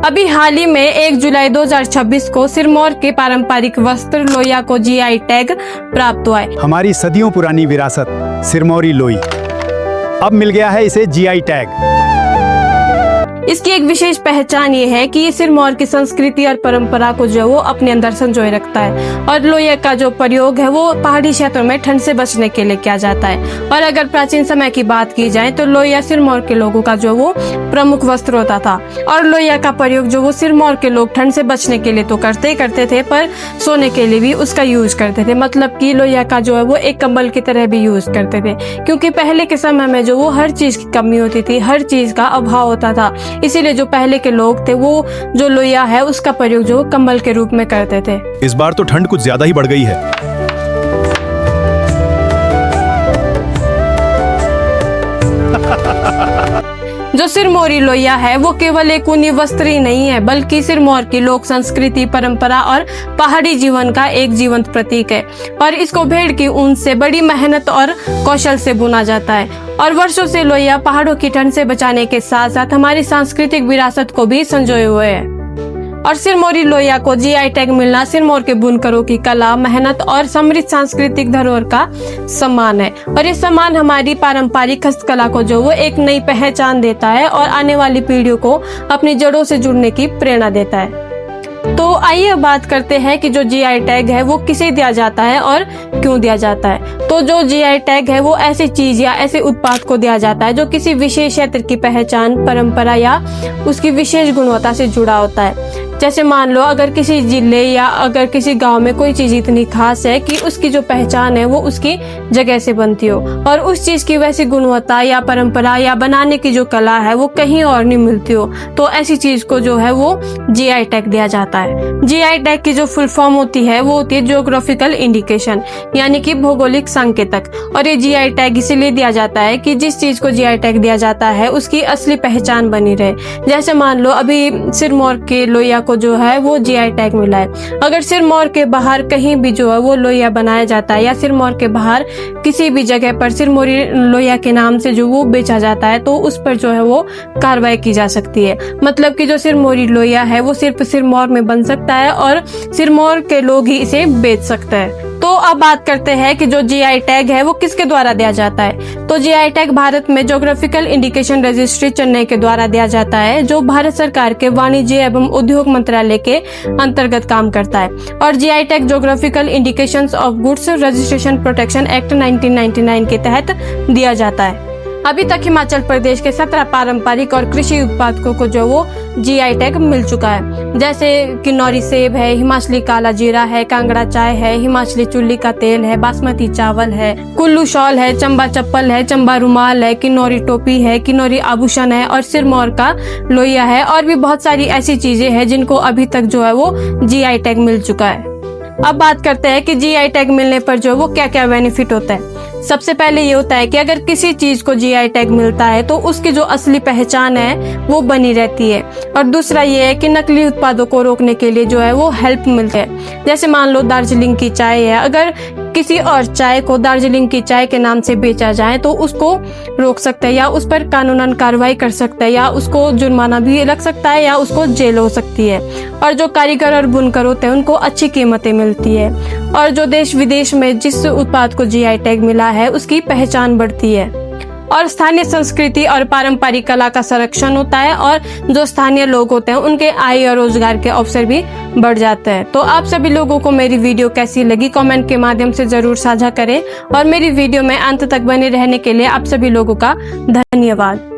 अभी हाल ही में 1 जुलाई 2026 को सिरमौर के पारंपरिक वस्त्र लोया को जीआई टैग प्राप्त हुआ है। हमारी सदियों पुरानी विरासत सिरमौरी लोई अब मिल गया है इसे जीआई टैग। इसकी एक विशेष पहचान ये है कि ये सिरमौर की संस्कृति और परंपरा को जो वो अपने अंदर संजोए रखता है और लोया का जो प्रयोग है वो पहाड़ी क्षेत्रों में ठंड से बचने के लिए किया जाता है। और अगर प्राचीन समय की बात की जाए तो लोया सिरमौर के लोगों का जो वो प्रमुख वस्त्र होता था और लोया का प्रयोग जो वो सिरमौर के लोग ठंड से बचने के लिए तो करते थे पर सोने के लिए भी उसका यूज करते थे। मतलब कि लोया का जो है वो एक कंबल की तरह भी यूज करते थे, क्योंकि पहले के समय में जो वो हर चीज की कमी होती थी, हर चीज का अभाव होता था। इसीलिए जो पहले के लोग थे वो जो लोया है उसका प्रयोग जो कंबल के रूप में करते थे। इस बार तो ठंड कुछ ज्यादा ही बढ़ गई है। जो सिरमौरी लोया है वो केवल एक ऊनी वस्त्र ही नहीं है, बल्कि सिरमौर की लोक संस्कृति, परंपरा और पहाड़ी जीवन का एक जीवंत प्रतीक है। और इसको भेड़ की ऊन से बड़ी मेहनत और कौशल से बुना जाता है। और वर्षों से लोया पहाड़ों की ठंड से बचाने के साथ साथ हमारी सांस्कृतिक विरासत को भी संजोए हुए है। और सिरमौरी लोया को जीआई टैग मिलना सिरमौर के बुनकरों की कला, मेहनत और समृद्ध सांस्कृतिक धरोहर का सम्मान है। और ये सम्मान हमारी पारंपरिक हस्तकला को जो वो एक नई पहचान देता है और आने वाली पीढ़ियों को अपनी जड़ों से जुड़ने की प्रेरणा देता है। तो आइए बात करते हैं कि जो जीआई टैग है वो किसे दिया जाता है और क्यों दिया जाता है। तो जो जीआई टैग है वो ऐसी चीज या ऐसे उत्पाद को दिया जाता है जो किसी विशेष क्षेत्र की पहचान, परंपरा या उसकी विशेष गुणवत्ता से जुड़ा होता है। जैसे मान लो अगर किसी जिले या अगर किसी गांव में कोई चीज इतनी खास है कि उसकी जो पहचान है वो उसकी जगह से बनती हो और उस चीज की वैसी गुणवत्ता या परंपरा या बनाने की जो कला है वो कहीं और नहीं मिलती हो, तो ऐसी चीज को जो है वो जीआई टैग दिया जाता है। जीआई टैग की जो फुल फॉर्म होती है वो होती है जियोग्राफिकल इंडिकेशन, यानी कि भौगोलिक संकेतक। और ये जीआई टैग इसीलिए दिया जाता है कि जिस चीज को जीआई टैग दिया जाता है उसकी असली पहचान बनी रहे। जैसे मान लो अभी सिरमौर के लोया को जो है वो जीआई टैग मिला है। अगर सिरमौर के बाहर कहीं भी जो है वो लोया बनाया जाता है या सिरमौर के बाहर किसी भी जगह पर सिरमौरी लोया के नाम से जो वो बेचा जाता है तो उस पर जो है वो कार्रवाई की जा सकती है। मतलब कि जो सिरमौरी लोया है वो सिर्फ सिरमौर में बन सकता है और सिरमौर के लोग ही इसे बेच सकते हैं। तो अब बात करते हैं कि जो जीआई टैग है वो किसके द्वारा दिया जाता है। तो जीआई टैग भारत में ज्योग्राफिकल इंडिकेशन रजिस्ट्री चेन्नई के द्वारा दिया जाता है, जो भारत सरकार के वाणिज्य एवं उद्योग मंत्रालय के अंतर्गत काम करता है। और GI tag geographical indications of goods registration protection act 1999 के तहत दिया जाता है। अभी तक हिमाचल प्रदेश के 17 पारंपरिक और कृषि उत्पादकों को जो वो जीआई टैग मिल चुका है। जैसे किन्नौरी सेब है, हिमाचली काला जीरा है, कांगड़ा चाय है, हिमाचली चुल्ली का तेल है, बासमती चावल है, कुल्लू शॉल है, चंबा चप्पल है, चंबा रुमाल है, किन्नौरी टोपी है, किन्नौरी आभूषण है और सिरमौर का लोया है। और भी बहुत सारी ऐसी चीजें हैं जिनको अभी तक जो है वो जीआई टैग मिल चुका है। अब बात करते हैं कि जीआई टैग मिलने पर जो वो क्या क्या बेनिफिट होता है। सबसे पहले ये होता है कि अगर किसी चीज को जीआई टैग मिलता है तो उसकी जो असली पहचान है वो बनी रहती है। और दूसरा ये है कि नकली उत्पादों को रोकने के लिए जो है वो हेल्प मिलती है। जैसे मान लो दार्जिलिंग की चाय है, अगर किसी और चाय को दार्जिलिंग की चाय के नाम से बेचा जाए तो उसको रोक सकते हैं या उस पर कानूनन कार्रवाई कर सकते हैं या उसको जुर्माना भी लग सकता है या उसको जेल हो सकती है। और जो कारीगर और बुनकर होते हैं उनको अच्छी कीमतें मिलती है। और जो देश विदेश में जिस उत्पाद को जीआई टैग मिला है उसकी पहचान बढ़ती है। और स्थानीय संस्कृति और पारंपरिक कला का संरक्षण होता है और जो स्थानीय लोग होते हैं उनके आय और रोजगार के अवसर भी बढ़ जाते हैं। तो आप सभी लोगों को मेरी वीडियो कैसी लगी कमेंट के माध्यम से जरूर साझा करें और मेरी वीडियो में अंत तक बने रहने के लिए आप सभी लोगों का धन्यवाद।